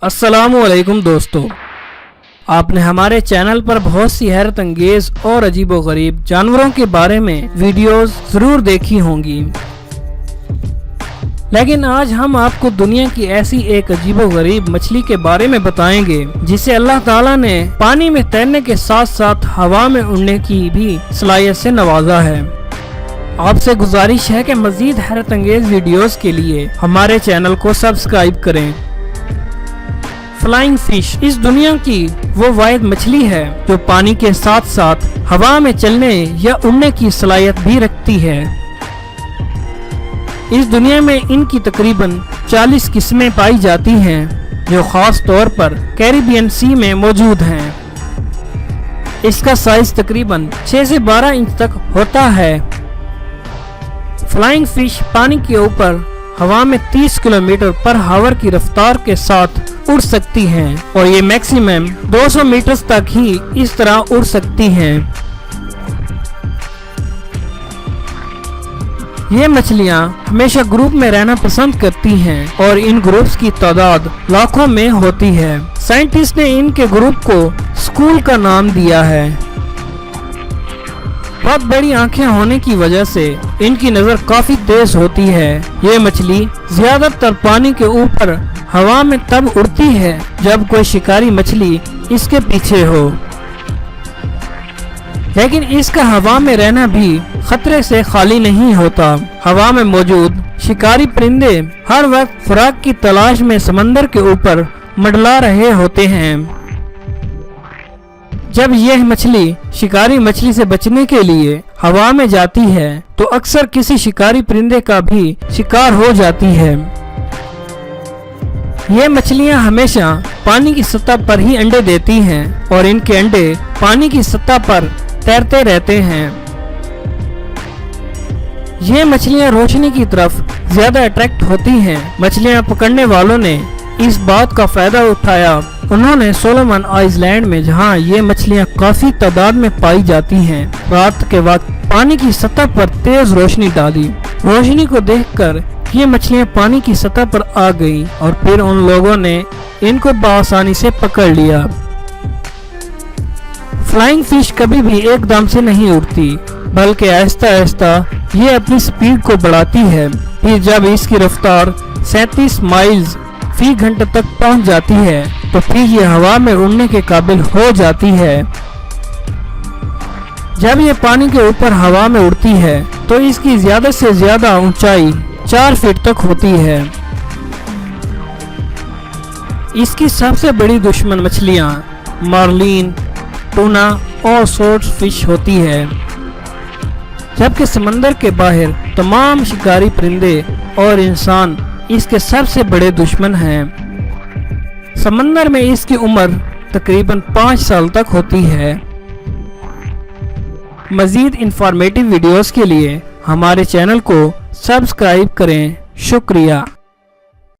अस्सलामुअलैकुम दोस्तों, आपने हमारे चैनल पर बहुत सी हैरत अंगेज और अजीबोगरीब जानवरों के बारे में वीडियोस जरूर देखी होंगी, लेकिन आज हम आपको दुनिया की ऐसी एक अजीबोगरीब मछली के बारे में बताएंगे जिसे अल्लाह ताला ने पानी में तैरने के साथ साथ हवा में उड़ने की भी सलाहियत से नवाजा है। आपसे गुजारिश है कि मजीद हैरत अंगेज वीडियोस के लिए हमारे चैनल को सब्सक्राइब करें। फ्लाइंग फिश इस दुनिया की वो वाहिद मछली है जो पानी के साथ साथ हवा में चलने या उड़ने की सलाहियत भी रखती है। इस दुनिया में इनकी तकरीबन 40 किस्में पाई जाती हैं जो खास तौर पर कैरिबियन सी में मौजूद हैं। इसका साइज तकरीबन 6 से 12 इंच तक होता है। फ्लाइंग फिश पानी के ऊपर हवा में 30 किलोमीटर पर हावर की रफ्तार के साथ उड़ सकती हैं और ये मैक्सिमम 200 मीटर तक ही इस तरह उड़ सकती हैं। ये मछलियाँ हमेशा ग्रुप में रहना पसंद करती हैं और इन ग्रुप्स की तादाद लाखों में होती है। साइंटिस्ट ने इनके ग्रुप को स्कूल का नाम दिया है। बहुत बड़ी आंखें होने की वजह से इनकी नजर काफी तेज होती है। ये मछली ज्यादातर पानी के ऊपर हवा में तब उड़ती है जब कोई शिकारी मछली इसके पीछे हो, लेकिन इसका हवा में रहना भी खतरे से खाली नहीं होता। हवा में मौजूद शिकारी परिंदे हर वक्त खुराक की तलाश में समंदर के ऊपर मंडला रहे होते हैं। जब यह मछली शिकारी मछली से बचने के लिए हवा में जाती है तो अक्सर किसी शिकारी परिंदे का भी शिकार हो जाती है। ये मछलियां हमेशा पानी की सतह पर ही अंडे देती हैं और इनके अंडे पानी की सतह पर तैरते रहते हैं। ये मछलियां रोशनी की तरफ ज्यादा अट्रैक्ट होती हैं। मछलियां पकड़ने वालों ने इस बात का फायदा उठाया। उन्होंने सोलोमन आइलैंड में, जहां ये मछलियां काफी तादाद में पाई जाती हैं, रात के वक्त पानी की सतह पर तेज रोशनी डाली। रोशनी को देखकर ये मछलियां पानी की सतह पर आ गईं और फिर उन लोगों ने इनको बआसानी से पकड़ लिया। फ्लाइंग फिश कभी भी एकदम से नहीं उड़ती, बल्कि आहिस्ता आहिस्ता ये अपनी स्पीड को बढ़ाती है। फिर जब इसकी रफ्तार 37 माइल्स फी घंटे तक पहुंच जाती है तो फिर ये हवा में उड़ने के काबिल हो जाती है। जब ये पानी के ऊपर हवा में उड़ती है तो इसकी ज्यादा से ज्यादा ऊंचाई 4 फीट तक होती है। इसकी सबसे बड़ी दुश्मन मछलियां मार्लिन, टूना और स्वॉर्ड फिश होती है, जबकि समंदर के बाहर तमाम शिकारी परिंदे और इंसान इसके सबसे बड़े दुश्मन हैं। समंदर में इसकी उम्र तकरीबन 5 साल तक होती है। मजीद इंफॉर्मेटिव वीडियोस के लिए हमारे चैनल को सब्सक्राइब करें। शुक्रिया।